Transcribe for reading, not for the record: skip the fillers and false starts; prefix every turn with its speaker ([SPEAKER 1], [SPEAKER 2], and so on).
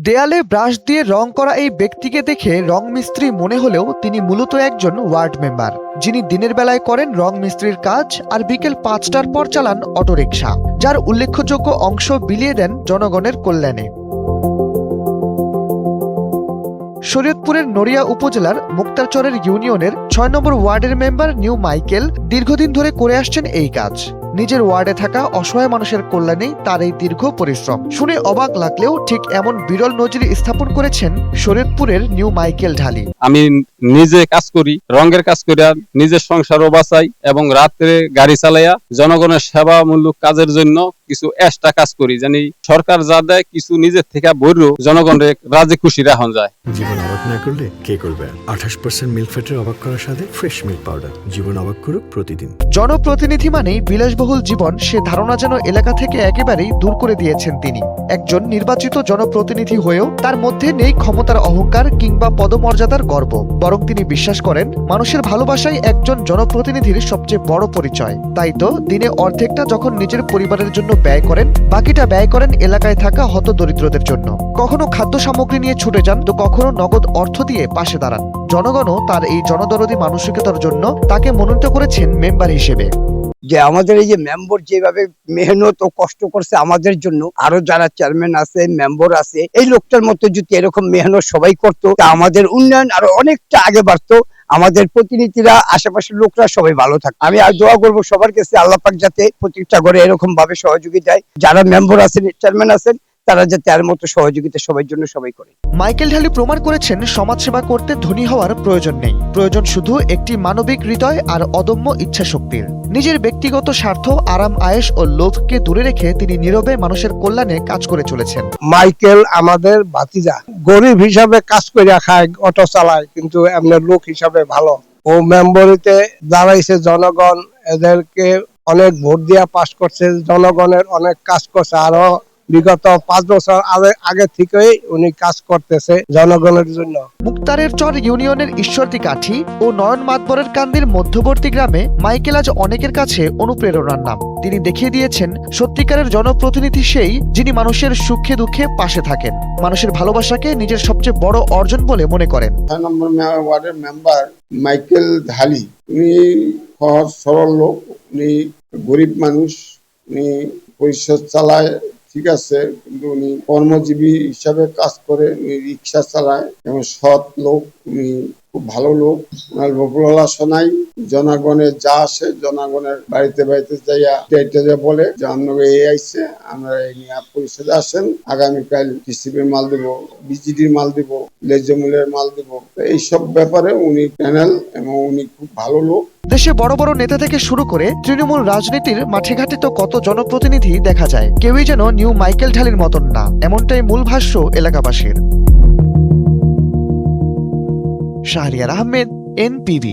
[SPEAKER 1] দেয়ালে ব্রাশ দিয়ে রং করা এই ব্যক্তিকে দেখে রং মিস্ত্রি মনে হলেও তিনি মূলত একজন ওয়ার্ড মেম্বার, যিনি দিনের বেলায় করেন রং মিস্ত্রির কাজ আর বিকেল ৫টার পর চালান অটোরিকশা, যার উল্লেখযোগ্য অংশ বিলিয়ে দেন জনগণের কল্যাণে। শরীয়তপুরের নড়িয়া উপজেলার মুক্তারচরের ইউনিয়নের ৬ নম্বর ওয়ার্ডের মেম্বার নিউ মাইকেল দীর্ঘদিন ধরে করে আসছেন এই কাজ। নিজের ওয়ার্ডে থাকা অসহায় মানুষের কল্যাণেই তার এই দীর্ঘ পরিশ্রম। শুনে অবাক লাগলেও ঠিক এমন বিরল নজির স্থাপন করেছেন শরীয়তপুরের নিউ মাইকেল ঢালি।
[SPEAKER 2] আমি নিজে কাজ করি, রঙের কাজ করিয়া নিজের সংসারও বাঁচাই এবং রাত্রে গাড়ি চালাইয়া জনগণের সেবামূলক কাজের জন্য কিছু এক্সট্রা কাজ করি, জানি সরকার যা দেয় কিছু নিজের থেকে বইরও জনগণের রাজি খুশি রাখা যায়।
[SPEAKER 3] জীবন অবাক না করলে কে করবে? 28% মিল্ক ফ্যাটের অবাক করার সাথে ফ্রেশ মিল্ক পাউডার। জীবন অবাক করুক প্রতিদিন।
[SPEAKER 1] জনপ্রতিনিধি মানেই বিলাসবহুল জীবন, সে ধারণা যেন এলাকা থেকে একেবারেই দূর করে দিয়েছেন তিনি। একজন নির্বাচিত জনপ্রতিনিধি হয়েও তার মধ্যে নেই ক্ষমতার অহংকার কিংবা পদমর্যাদার গর্ব, বরং তিনি বিশ্বাস করেন মানুষের ভালোবাসাই একজন জনপ্রতিনিধির সবচেয়ে বড় পরিচয়। তাই তো দিনে অর্ধেকটা যখন নিজের পরিবারের জন্য ব্যয় করেন, বাকিটা ব্যয় করেন এলাকায় থাকা হতদরিদ্রদের জন্য। কখনো খাদ্য সামগ্রী নিয়ে ছুটে যান, তো কখনো নগদ অর্থ দিয়ে পাশে দাঁড়ান। জনগণও তার এই জনদরদী মানসিকতার জন্য তাকে মনোনীত করেছেন মেম্বার হিসেবে।
[SPEAKER 4] যে আমাদের এই যে মেম্বার যেভাবে মেহনত ও কষ্ট করছে আমাদের জন্য, আরো যারা চেয়ারম্যান আছে, মেম্বার আছে, এই লোকটার মতো যদি এরকম মেহনত সবাই করতো, তা আমাদের উন্নয়ন আরো অনেকটা আগে বাড়তো। আমাদের প্রতিনিধিরা, আশেপাশের লোকরা সবাই ভালো থাকে। আমি আর দোয়া করবো সবার কাছে, আল্লাহ পাক যাতে প্রত্যেকটা ঘরে এরকম ভাবে সহযোগিতা দেয়। যারা মেম্বার আছেন, চেয়ারম্যান আছেন, তারা যাতে আর মতো সহযোগিতা সবার জন্য সবাই করে।
[SPEAKER 1] মাইকেল ঢালি প্রমাণ করেছেন সমাজসেবা করতে ধনী হওয়ার প্রয়োজন নেই, প্রয়োজন শুধু একটি মানবিক হৃদয় আর অদম্য ইচ্ছা শক্তির। নিজের ব্যক্তিগত স্বার্থ, আরাম আয়েশ ও লোভকে দূরে রেখে তিনি নীরবে মানুষের কল্যাণে কাজ করে চলেছেন।
[SPEAKER 5] মাইকেল আমাদের ভাতিজা, গরিব হিসাবে কাজ করে খায়, অটো চালায়, কিন্তু এমনি লোক হিসাবে ভালো। ও মেম্বরিতে দাঁড়াইছে, জনগণ এদেরকে অনেক ভোট দিয়া পাস করছে, জনগণের অনেক কাজ করছে। আরো বিগত ৫ বছর আগে থেকেই উনি কাজ করতেছে জনগণের জন্য।
[SPEAKER 1] মুক্তারের চর ইউনিয়নের ঈশ্বরদী কাঠি ও নয়ন মাতবরের কান্দির মধ্যবর্তী গ্রামে মাইকেল আজ অনেকের কাছে অনুপ্রেরণার নাম। তিনি দেখিয়ে দিয়েছেন সত্যিকারের জনপ্রতিনিধি সেই, যিনি মানুষের সুখে দুঃখে পাশে থাকেন, মানুষের ভালোবাসাকে নিজের সবচেয়ে বড় অর্জন বলে মনে করেন।
[SPEAKER 6] ৬ নম্বর ওয়ার্ডের মেম্বার মাইকেল ঢালি, উনি সহজ সরল লোক, উনি গরিব মানুষ, উনি পরিষদ চালায়, ঠিক আছে, কিন্তু উনি কর্মজীবী হিসাবে কাজ করে, উনি রিক্সা চালায় এবং সৎ লোক, উনি খুব ভালো লোক। ওনার লোকলাসা নাই, জনগণের যা আসে জনগণের বাড়িতে বাড়িতে যাইয়া বলে যে আমরা এই আইসে, আমরা এই নিয়ে পরিষদে আসেন, আগামীকাল টিসিবির মাল দেবো, বিজিডির মাল দেবো, লেজমূলের মাল দেবো। এইসব ব্যাপারে উনি প্যানেল এবং উনি খুব ভালো লোক।
[SPEAKER 1] দেশে বড় বড় নেতা থেকে শুরু করে তৃণমূল রাজনীতির মাঠে ঘাটে তো কত জনপ্রতিনিধি দেখা যায়, কেউই যেন নিউ মাইকেল ঢালির মতন না, এমনটাই মূল ভাষ্য এলাকাবাসীর। শাহরিয়ার আহমেদ, NPV।